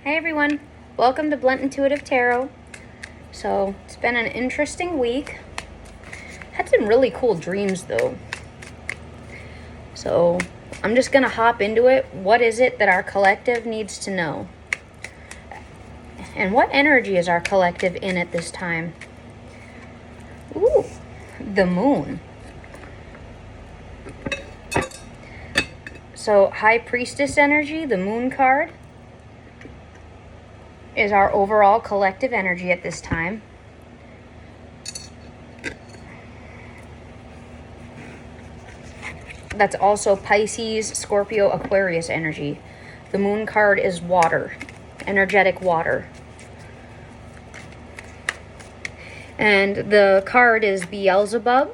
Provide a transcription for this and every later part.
Hey everyone, welcome to Blunt Intuitive Tarot. So, it's been an interesting week. Had some really cool dreams though. So, I'm just gonna hop into it. What is it that our collective needs to know? And what energy is our collective in at this time? Ooh, the moon. So, High Priestess energy, the moon card, is our overall collective energy at this time. That's also Pisces, Scorpio, Aquarius energy. The moon card is water, energetic water. And the card is Beelzebub.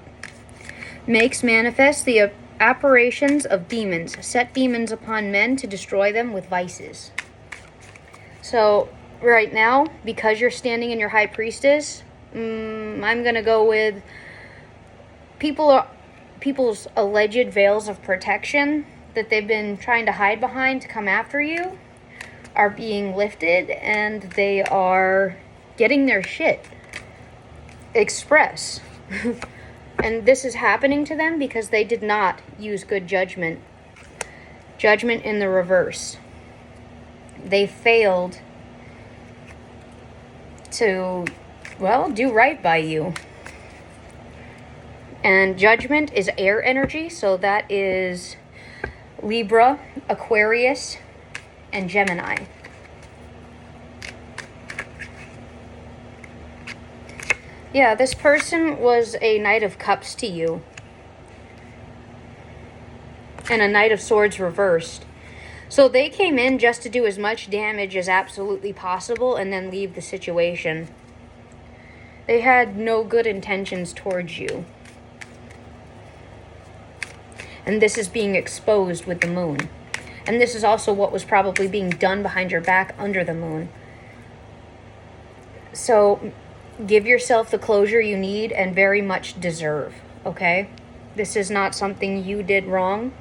Makes manifest the apparitions of demons. Set demons upon men to destroy them with vices. So, right now, because you're standing in your High Priestess, I'm going to go with people's alleged veils of protection that they've been trying to hide behind to come after you are being lifted, and they are getting their shit express. And this is happening to them because they did not use good judgment. Judgment in the reverse. They failed to, well, do right by you. And judgment is air energy, so that is Libra, Aquarius, and Gemini. Yeah, this person was a Knight of Cups to you. And a Knight of Swords reversed. So they came in just to do as much damage as absolutely possible and then leave the situation. They had no good intentions towards you. And this is being exposed with the moon. And this is also what was probably being done behind your back under the moon. So give yourself the closure you need and very much deserve, okay? This is not something you did wrong.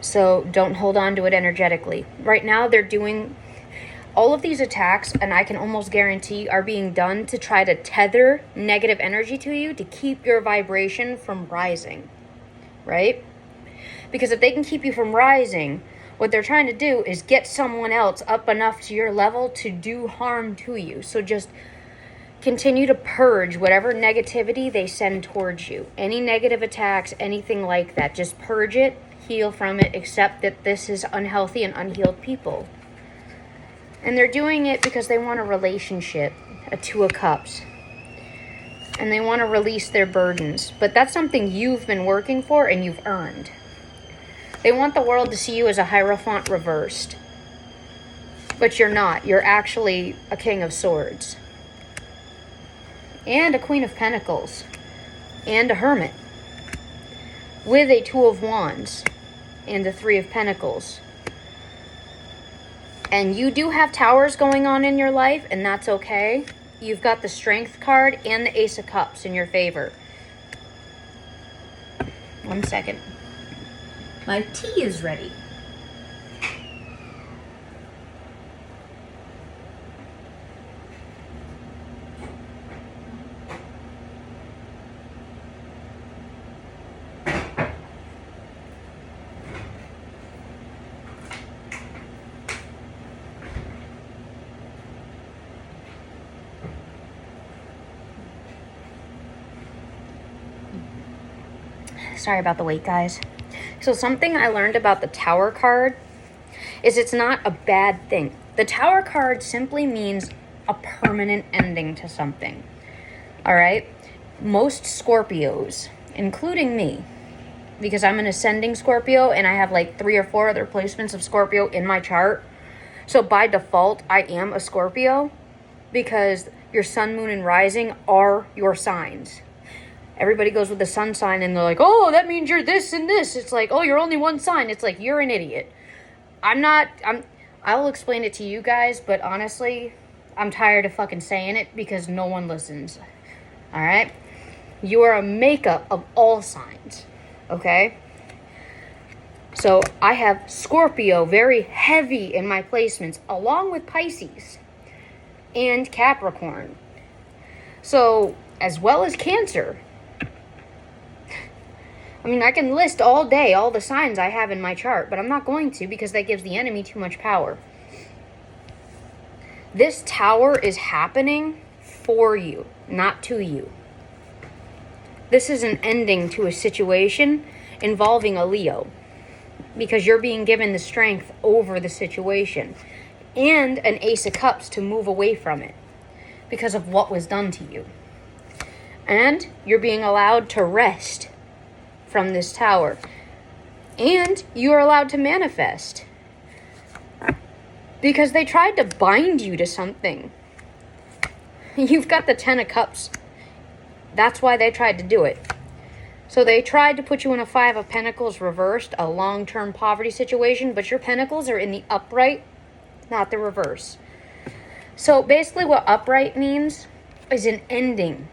So don't hold on to it energetically. Right now they're doing all of these attacks, and I can almost guarantee are being done to try to tether negative energy to you to keep your vibration from rising, right? Because if they can keep you from rising, what they're trying to do is get someone else up enough to your level to do harm to you. So just continue to purge whatever negativity they send towards you. Any negative attacks, anything like that, just purge it. Heal from it, accept that this is unhealthy and unhealed people. And they're doing it because they want a relationship, a Two of Cups. And they want to release their burdens. But that's something you've been working for and you've earned. They want the world to see you as a Hierophant reversed. But you're not. You're actually a King of Swords. And a Queen of Pentacles. And a Hermit. With a Two of Wands. And the Three of Pentacles. And you do have towers going on in your life, and that's okay. You've got the Strength card and the Ace of Cups in your favor. 1 second. My tea is ready. Sorry about the wait, guys. So something I learned about the Tower card is it's not a bad thing. The Tower card simply means a permanent ending to something. All right? Most Scorpios, including me, because I'm an ascending Scorpio and I have like 3 or 4 other placements of Scorpio in my chart. So by default, I am a Scorpio because your sun, moon, and rising are your signs. Everybody goes with the sun sign and they're like, oh, that means you're this and this. It's like, oh, you're only one sign. It's like, you're an idiot. I'll explain it to you guys, but honestly, I'm tired of fucking saying it because no one listens. All right? You are a makeup of all signs, okay? So I have Scorpio very heavy in my placements, along with Pisces and Capricorn. So, as well as Cancer. I mean, I can list all day all the signs I have in my chart, but I'm not going to because that gives the enemy too much power. This tower is happening for you, not to you. This is an ending to a situation involving a Leo, because you're being given the strength over the situation and an Ace of Cups to move away from it because of what was done to you. And you're being allowed to rest from this tower. And you are allowed to manifest because they tried to bind you to something. You've got the 10 of Cups. That's why they tried to do it. So they tried to put you in a 5 of Pentacles reversed, a long-term poverty situation, but your Pentacles are in the upright, not the reverse. So basically what upright means is an ending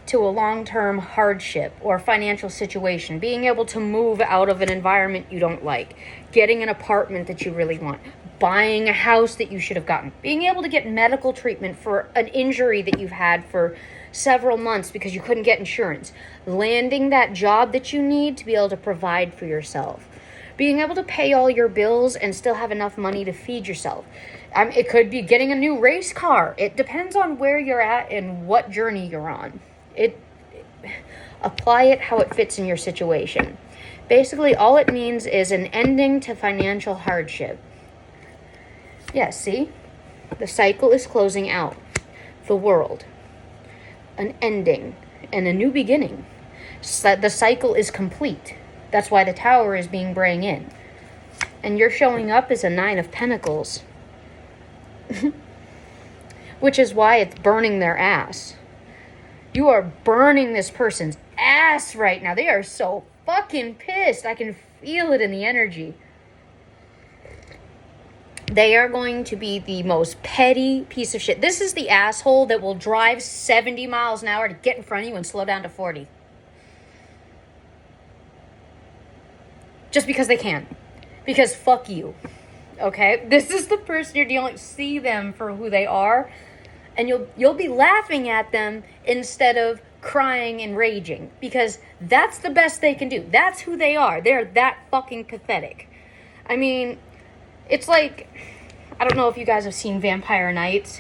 to a long-term hardship or financial situation, being able to move out of an environment you don't like, getting an apartment that you really want, buying a house that you should have gotten, being able to get medical treatment for an injury that you've had for several months because you couldn't get insurance, landing that job that you need to be able to provide for yourself, being able to pay all your bills and still have enough money to feed yourself. It could be getting a new race car. It depends on where you're at and what journey you're on. Apply it how it fits in your situation. Basically, all it means is an ending to financial hardship. Yeah, see? The cycle is closing out. The world. An ending and a new beginning. So the cycle is complete. That's why the tower is being brought in. And you're showing up as a 9 of Pentacles. Which is why it's burning their ass. You are burning this person's ass right now. They are so fucking pissed. I can feel it in the energy. They are going to be the most petty piece of shit. This is the asshole that will drive 70 miles an hour to get in front of you and slow down to 40. Just because they can. Because fuck you. Okay? This is the person you're dealing with. See them for who they are. And you'll be laughing at them instead of crying and raging. Because that's the best they can do. That's who they are. They're that fucking pathetic. I mean, it's like, I don't know if you guys have seen Vampire Knights,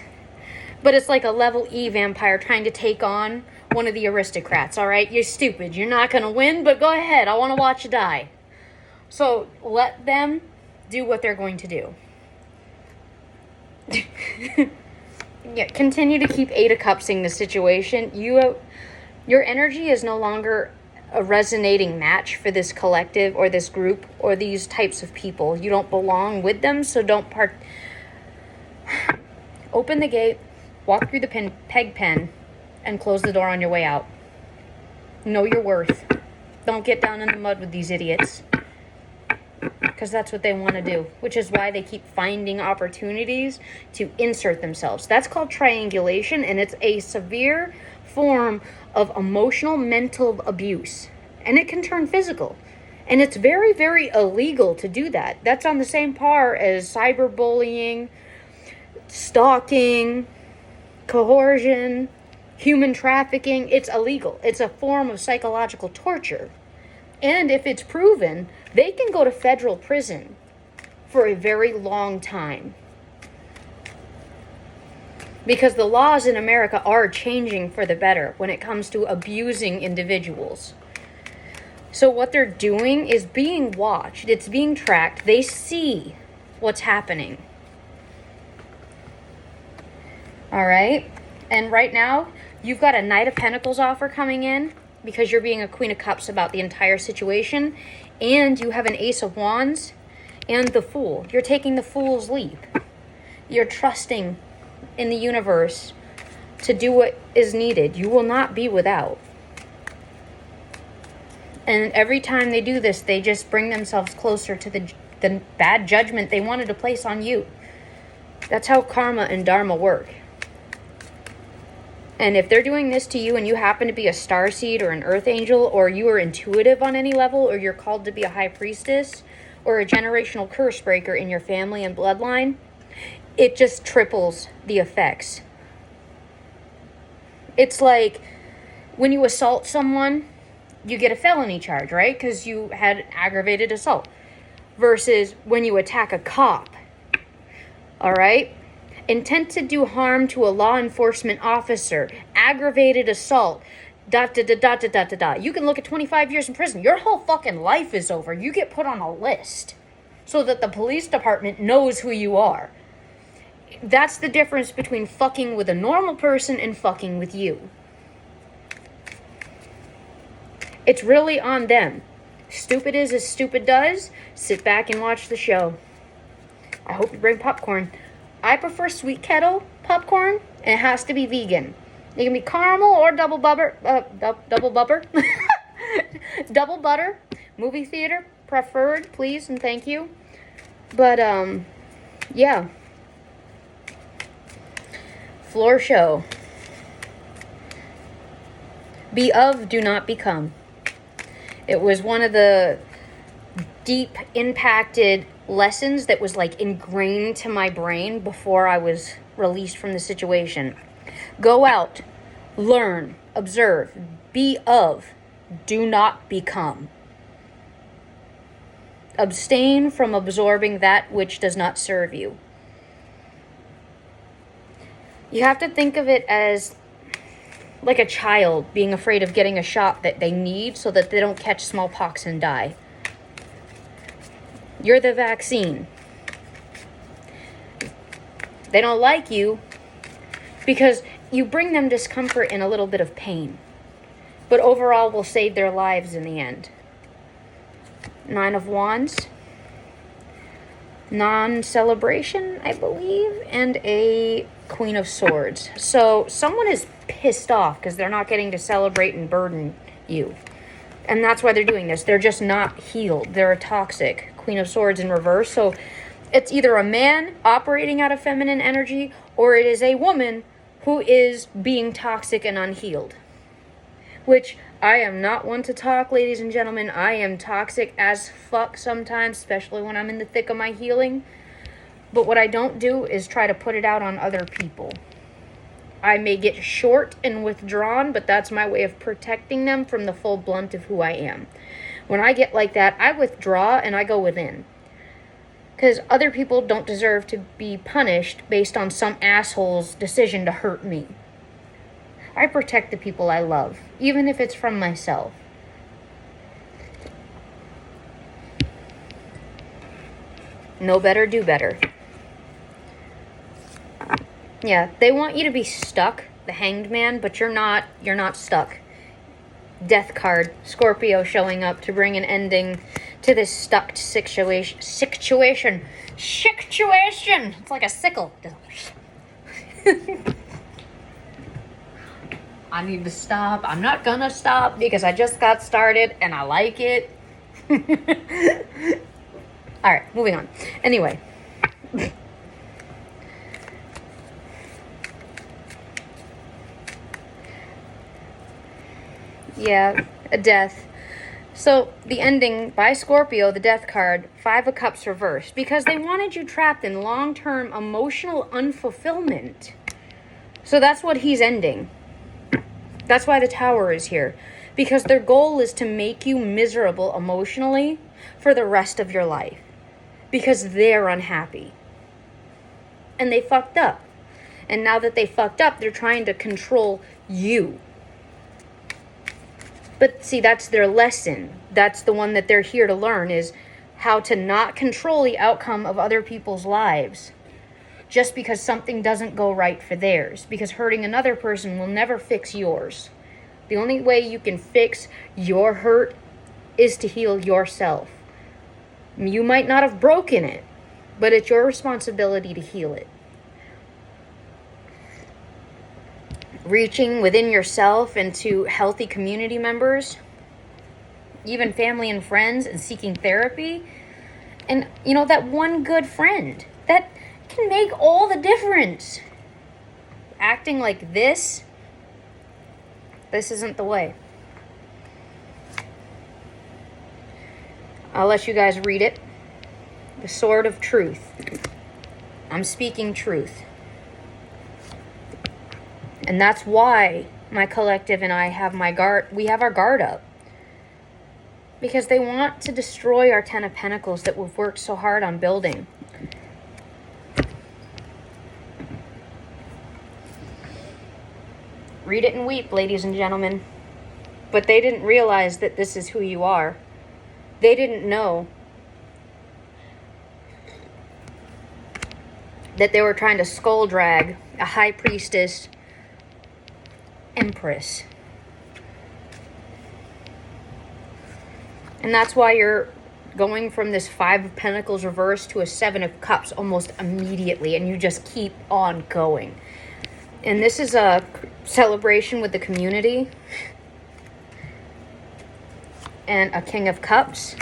but it's like a level E vampire trying to take on one of the aristocrats, alright? You're stupid. You're not going to win, but go ahead. I want to watch you die. So let them do what they're going to do. Yeah, continue to keep 8 of Cups in the situation. Your energy is no longer a resonating match for this collective or this group or these types of people. You don't belong with them, so don't open the gate, walk through the peg pen, and close the door on your way out. Know your worth. Don't get down in the mud with these idiots. Because that's what they want to do, which is why they keep finding opportunities to insert themselves. That's called triangulation, and it's a severe form of emotional mental abuse, and it can turn physical, and it's very, very illegal to do that. That's on the same par as cyberbullying, stalking, coercion, human trafficking. It's illegal. It's a form of psychological torture. And if it's proven, they can go to federal prison for a very long time. Because the laws in America are changing for the better when it comes to abusing individuals. So what they're doing is being watched. It's being tracked. They see what's happening. All right? And right now, you've got a Knight of Pentacles offer coming in, because you're being a Queen of Cups about the entire situation, and you have an Ace of Wands and the Fool. You're taking the Fool's leap. You're trusting in the universe to do what is needed. You will not be without. And every time they do this, they just bring themselves closer to the bad judgment they wanted to place on you. That's how karma and dharma work. And if they're doing this to you and you happen to be a starseed or an earth angel, or you are intuitive on any level, or you're called to be a high priestess, or a generational curse breaker in your family and bloodline, it just triples the effects. It's like when you assault someone, you get a felony charge, right? Because you had aggravated assault. Versus when you attack a cop. All right? Intent to do harm to a law enforcement officer, aggravated assault, ... You can look at 25 years in prison. Your whole fucking life is over. You get put on a list so that the police department knows who you are. That's the difference between fucking with a normal person and fucking with you. It's really on them. Stupid is as stupid does. Sit back and watch the show. I hope you bring popcorn. I prefer sweet kettle popcorn, and it has to be vegan. It can be caramel or double butter. Double butter. Double butter. Movie theater preferred, please and thank you. But yeah. Floor show. Be of, do not become. It was one of the deep impacted lessons that was like ingrained to my brain before I was released from the situation. Go out, learn, observe, be of, do not become. Abstain from absorbing that which does not serve you. You have to think of it as like a child being afraid of getting a shot that they need so that they don't catch smallpox and die. You're the vaccine. They don't like you because you bring them discomfort and a little bit of pain. But overall will save their lives in the end. 9 of Wands. Non-celebration, I believe. And a Queen of Swords. So someone is pissed off because they're not getting to celebrate and burden you. And that's why they're doing this. They're just not healed. They're a toxic Queen of Swords in reverse. So it's either a man operating out of feminine energy or it is a woman who is being toxic and unhealed. Which I am not one to talk, ladies and gentlemen. I am toxic as fuck sometimes, especially when I'm in the thick of my healing. But what I don't do is try to put it out on other people. I may get short and withdrawn, but that's my way of protecting them from the full blunt of who I am. When I get like that, I withdraw and I go within. Because other people don't deserve to be punished based on some asshole's decision to hurt me. I protect the people I love, even if it's from myself. Know better, do better. Yeah, they want you to be stuck, the Hanged Man, but you're not stuck. Death card, Scorpio showing up to bring an ending to this stuck situation. It's like a sickle. I need to stop. I'm not gonna stop because I just got started and I like it. All right, moving on. Anyway. Yeah, a death. So the ending by Scorpio, the death card, 5 of Cups reversed, because they wanted you trapped in long-term emotional unfulfillment. So that's what he's ending. That's why the Tower is here. Because their goal is to make you miserable emotionally for the rest of your life. Because they're unhappy. And they fucked up. And now that they fucked up, they're trying to control you. But see, that's their lesson. That's the one that they're here to learn, is how to not control the outcome of other people's lives just because something doesn't go right for theirs. Because hurting another person will never fix yours. The only way you can fix your hurt is to heal yourself. You might not have broken it, but it's your responsibility to heal it. Reaching within yourself and to healthy community members, even family and friends, and seeking therapy. And, you know, that one good friend, that can make all the difference. Acting like this isn't the way. I'll let you guys read it. The sword of truth. I'm speaking truth. And that's why my collective and I have we have our guard up. Because they want to destroy our Ten of Pentacles that we've worked so hard on building. Read it and weep, ladies and gentlemen. But they didn't realize that this is who you are. They didn't know that they were trying to skull drag a high priestess empress. And that's why you're going from this Five of Pentacles reverse to a Seven of Cups almost immediately. And you just keep on going. And this is a celebration with the community. And a King of Cups.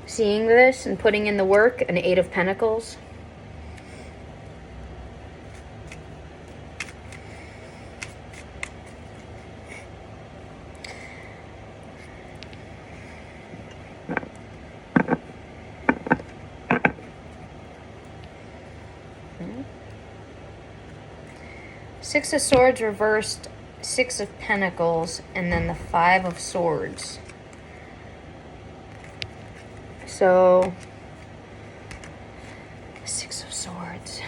Seeing this and putting in the work. An Eight of Pentacles. Six of Swords reversed, Six of Pentacles, and then the Five of Swords. So, Six of Swords.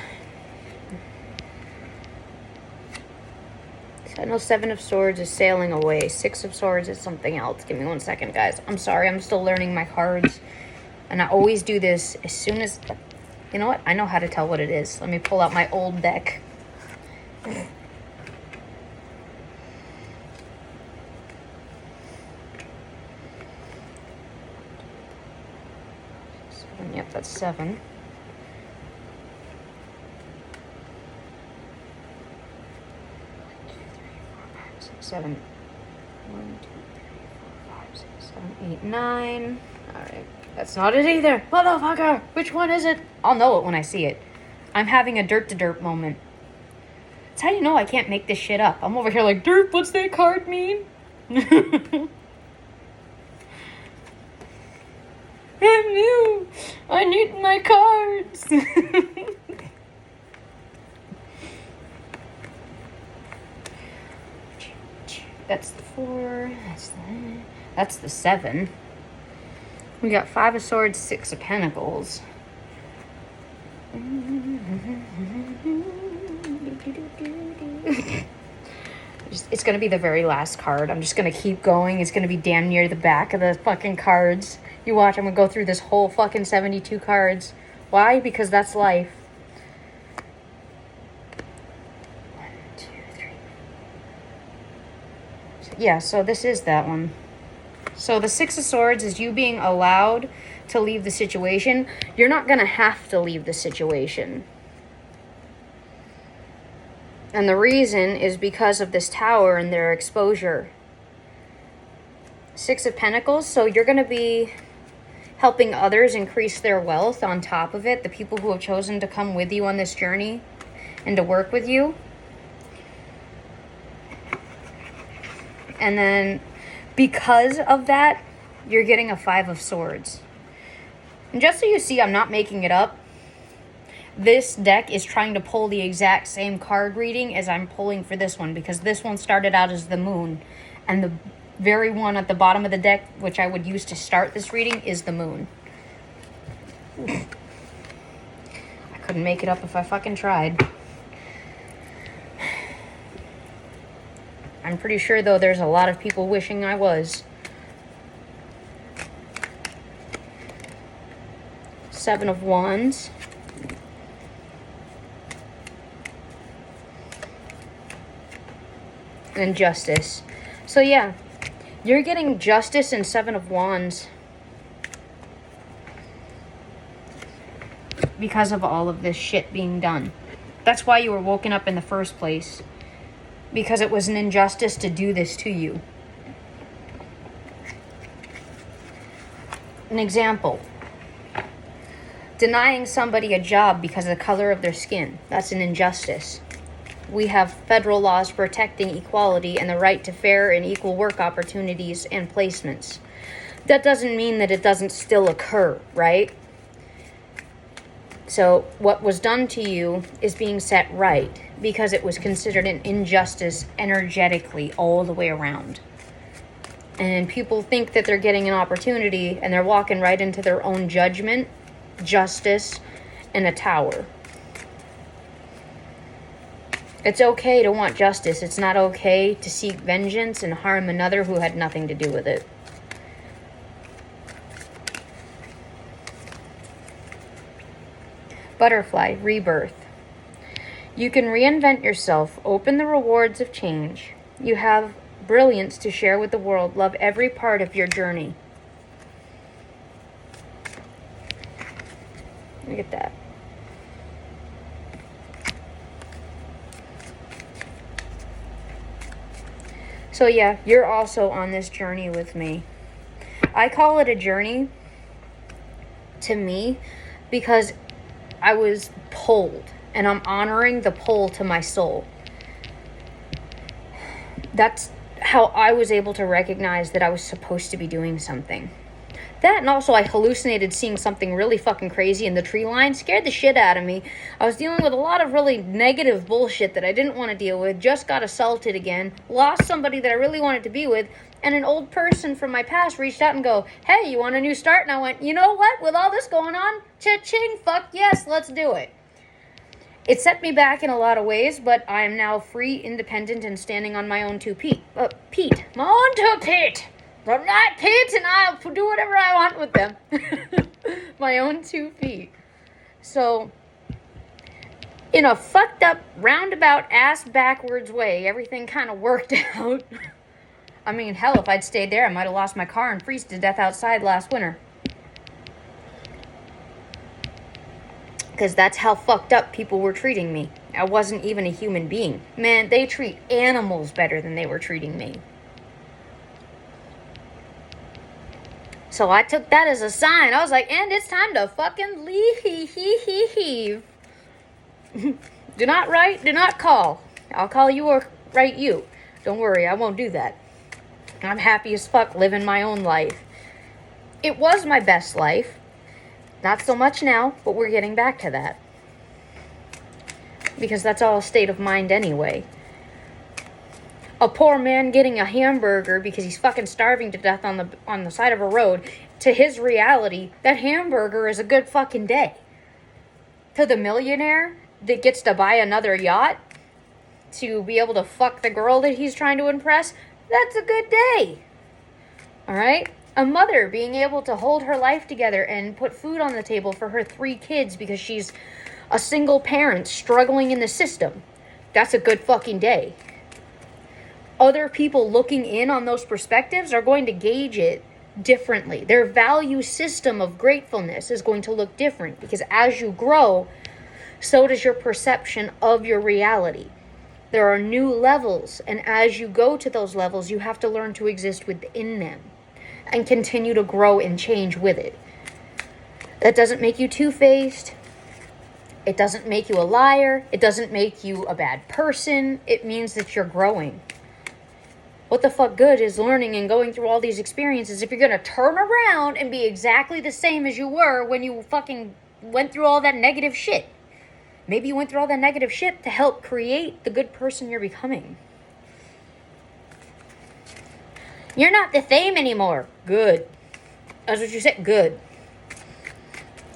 I know Seven of Swords is sailing away. Six of Swords is something else. Give me 1 second, guys. I'm sorry, I'm still learning my cards. And I always do this as soon as... You know what? I know how to tell what it is. Let me pull out my old deck. Yep, that's 7. 1, 2, 3, 4, 5, 6, 7. 1, 2, 3, 4, 5, 6, 7, 8, 9. Alright. That's not it either. Motherfucker! Which one is it? I'll know it when I see it. I'm having a dirt to dirt moment. That's how you know I can't make this shit up. I'm over here like, Derp, what's that card mean? I'm new. I need my cards. That's the 4. That's the 7. We got 5 of Swords, 6 of Pentacles. It's going to be the very last card. I'm just going to keep going. It's going to be damn near the back of the fucking cards. You watch, I'm going to go through this whole fucking 72 cards. Why? Because that's life. 1, 2, 3. Yeah, so this is that one. So the Six of Swords is you being allowed to leave the situation. You're not going to have to leave the situation. And the reason is because of this Tower and their exposure. 6 of Pentacles, so you're going to be helping others increase their wealth on top of it. The people who have chosen to come with you on this journey and to work with you. And then because of that, you're getting a 5 of Swords. And just so you see, I'm not making it up. This deck is trying to pull the exact same card reading as I'm pulling for this one, because this one started out as the Moon, and the very one at the bottom of the deck, which I would use to start this reading, is the Moon. I couldn't make it up if I fucking tried. I'm pretty sure, though, there's a lot of people wishing I was. 7 of Wands. And Justice. So yeah, you're getting Justice and 7 of Wands because of all of this shit being done. That's why you were woken up in the first place. Because it was an injustice to do this to you. An example. Denying somebody a job because of the color of their skin. That's an injustice. We have federal laws protecting equality and the right to fair and equal work opportunities and placements. That doesn't mean that it doesn't still occur, right? So what was done to you is being set right because it was considered an injustice energetically all the way around. And people think that they're getting an opportunity and they're walking right into their own judgment, justice, and a tower. It's okay to want justice. It's not okay to seek vengeance and harm another who had nothing to do with it. Butterfly, rebirth. You can reinvent yourself, open the rewards of change. You have brilliance to share with the world. Love every part of your journey. Look at that. So yeah, you're also on this journey with me. I call it a journey to me because I was pulled, and I'm honoring the pull to my soul. That's how I was able to recognize that I was supposed to be doing something. That, and also I hallucinated seeing something really fucking crazy in the tree line. Scared the shit out of me. I was dealing with a lot of really negative bullshit that I didn't want to deal with. Just got assaulted again. Lost somebody that I really wanted to be with. And an old person from my past reached out and go, hey, you want a new start? And I went, you know what? With all this going on, cha-ching, fuck yes, let's do it. It set me back in a lot of ways, but I am now free, independent, and standing on my own two feet. My own two feet. They're not Pete, and I'll do whatever I want with them. My own 2 feet. So, in a fucked up, roundabout, ass backwards way, everything kind of worked out. I mean, hell, if I'd stayed there, I might have lost my car and freezed to death outside last winter. Because that's how fucked up people were treating me. I wasn't even a human being. Man, they treat animals better than they were treating me. So I took that as a sign. I was like, and it's time to fucking leave. Do not write, do not call. I'll call you or write you. Don't worry, I won't do that. I'm happy as fuck living my own life. It was my best life. Not so much now, but we're getting back to that. Because that's all a state of mind anyway. A poor man getting a hamburger because he's fucking starving to death on the side of a road, to his reality, that hamburger is a good fucking day. To the millionaire that gets to buy another yacht to be able to fuck the girl that he's trying to impress, that's a good day. Alright? A mother being able to hold her life together and put food on the table for her 3 kids because she's a single parent struggling in the system. That's a good fucking day. Other people looking in on those perspectives are going to gauge it differently. Their value system of gratefulness is going to look different because as you grow, so does your perception of your reality. There are new levels, and as you go to those levels, you have to learn to exist within them and continue to grow and change with it. That doesn't make you two-faced. It doesn't make you a liar. It doesn't make you a bad person. It means that you're growing. What the fuck good is learning and going through all these experiences if you're going to turn around and be exactly the same as you were when you fucking went through all that negative shit? Maybe you went through all that negative shit to help create the good person you're becoming. You're not the same anymore. Good. That's what you said. Good.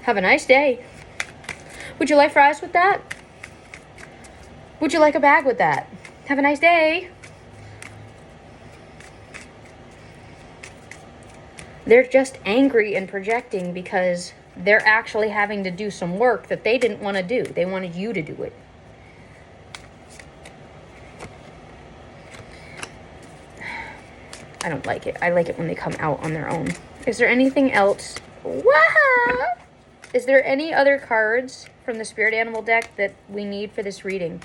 Have a nice day. Would you like fries with that? Would you like a bag with that? Have a nice day. They're just angry and projecting because they're actually having to do some work that they didn't want to do. They wanted you to do it. I don't like it. I like it when they come out on their own. Is there anything else? Wow! Is there any other cards from the spirit animal deck that we need for this reading?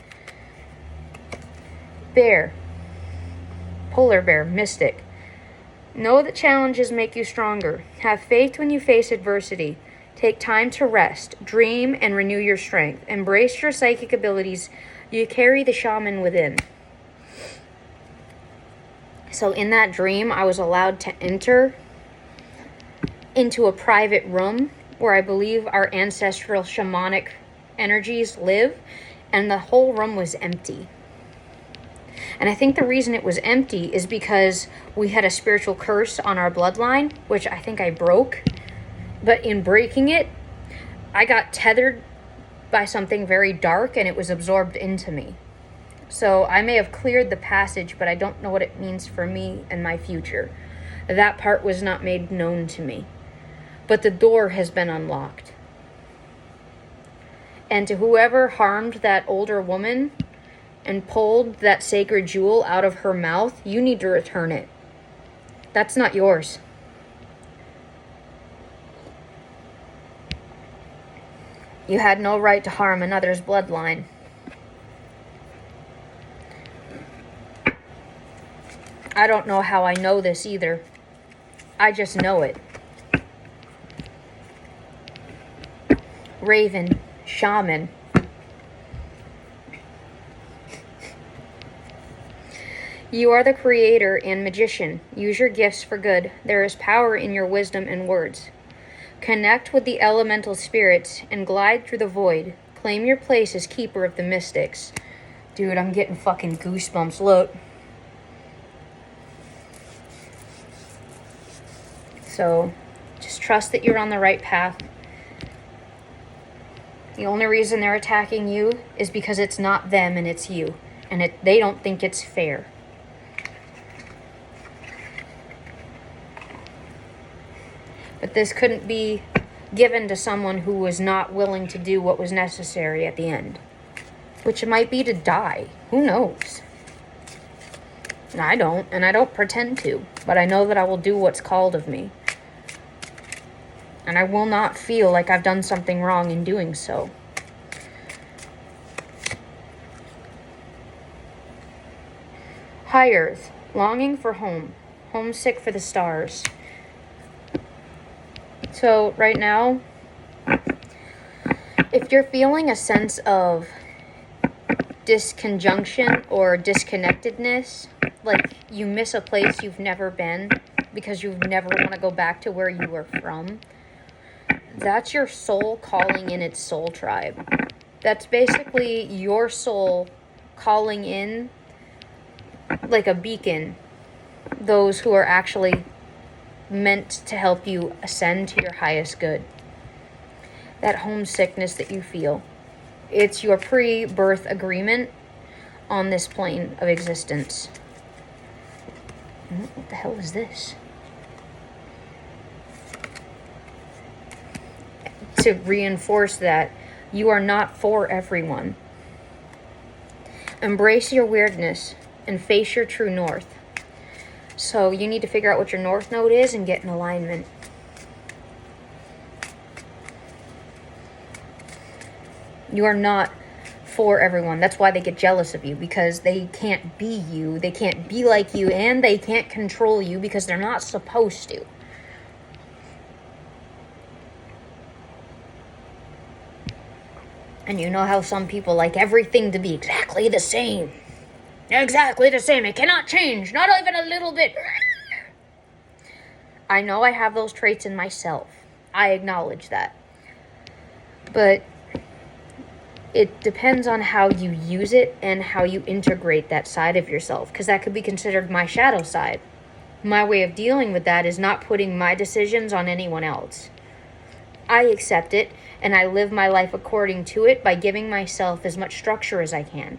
Bear. Polar bear. Mystic. Know that challenges make you stronger. Have faith when you face adversity. Take time to rest. Dream and renew your strength. Embrace your psychic abilities. You carry the shaman within. So in that dream, I was allowed to enter into a private room where I believe our ancestral shamanic energies live, and the whole room was empty. And I think the reason it was empty is because we had a spiritual curse on our bloodline, which I think I broke. But in breaking it, I got tethered by something very dark and it was absorbed into me. So I may have cleared the passage, but I don't know what it means for me and my future. That part was not made known to me. But the door has been unlocked. And to whoever harmed that older woman and pulled that sacred jewel out of her mouth, you need to return it. That's not yours. You had no right to harm another's bloodline. I don't know how I know this either. I just know it. Raven, shaman. You are the creator and magician. Use your gifts for good. There is power in your wisdom and words. Connect with the elemental spirits and glide through the void. Claim your place as keeper of the mystics. Dude, I'm getting fucking goosebumps. Look. So, just trust that you're on the right path. The only reason they're attacking you is because it's not them and it's you. And they don't think it's fair. But this couldn't be given to someone who was not willing to do what was necessary at the end. Which might be to die. Who knows? And I don't pretend to. But I know that I will do what's called of me. And I will not feel like I've done something wrong in doing so. High Earth, longing for home, homesick for the stars. So right now, if you're feeling a sense of disconjunction or disconnectedness, like you miss a place you've never been because you never want to go back to where you were from, that's your soul calling in its soul tribe. That's basically your soul calling in, like a beacon, those who are actually meant to help you ascend to your highest good. That homesickness that you feel, it's your pre-birth agreement on this plane of existence. What the hell is this? To reinforce that you are not for everyone. Embrace your weirdness and face your true north. So you need to figure out what your north node is and get in alignment. You are not for everyone. That's why they get jealous of you, because they can't be you, they can't be like you, and they can't control you because they're not supposed to. And you know how some people like everything to be exactly the same. Exactly the same. It cannot change. Not even a little bit. I know I have those traits in myself. I acknowledge that. But it depends on how you use it and how you integrate that side of yourself. Because that could be considered my shadow side. My way of dealing with that is not putting my decisions on anyone else. I accept it, and I live my life according to it by giving myself as much structure as I can,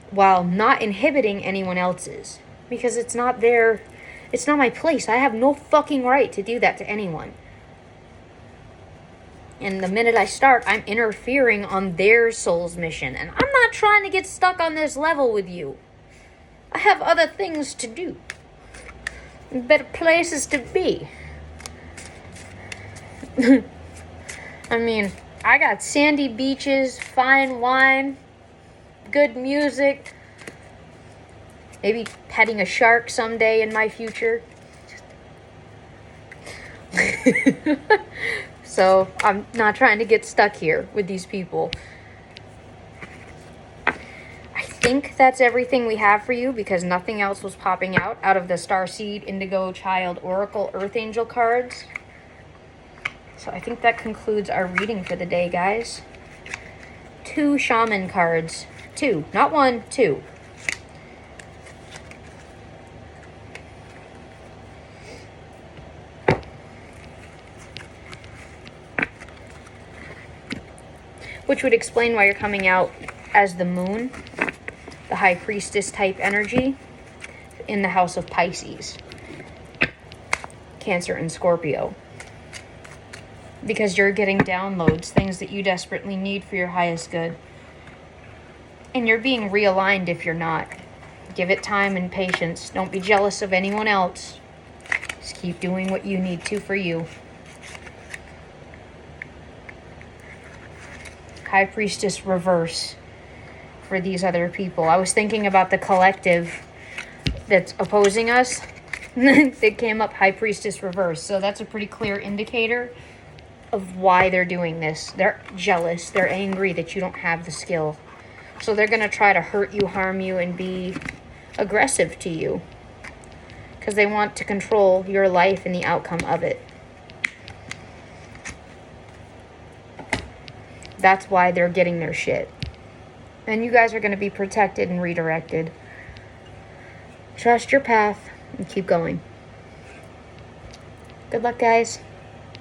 while not inhibiting anyone else's, because it's not my place. I have no fucking right to do that to anyone. And the minute I start, I'm interfering on their soul's mission, and I'm not trying to get stuck on this level with you. I have other things to do, better places to be. I mean, I got sandy beaches, fine wine, good music, maybe petting a shark someday in my future. So I'm not trying to get stuck here with these people. I think that's everything we have for you, because nothing else was popping out of the Starseed, Indigo, Child, Oracle, Earth Angel cards. So I think that concludes our reading for the day, guys. 2 shaman cards. 2, not 1, 2. Which would explain why you're coming out as the moon, the high priestess type energy, in the house of Pisces, Cancer, and Scorpio. Because you're getting downloads, things that you desperately need for your highest good. And you're being realigned if you're not. Give it time and patience. Don't be jealous of anyone else. Just keep doing what you need to for you. High Priestess reverse for these other people. I was thinking about the collective that's opposing us. They came up High Priestess reverse. So that's a pretty clear indicator of why they're doing this. They're jealous. They're angry that you don't have the skill. So they're going to try to hurt you, harm you, and be aggressive to you. Because they want to control your life and the outcome of it. That's why they're getting their shit. And you guys are going to be protected and redirected. Trust your path and keep going. Good luck, guys.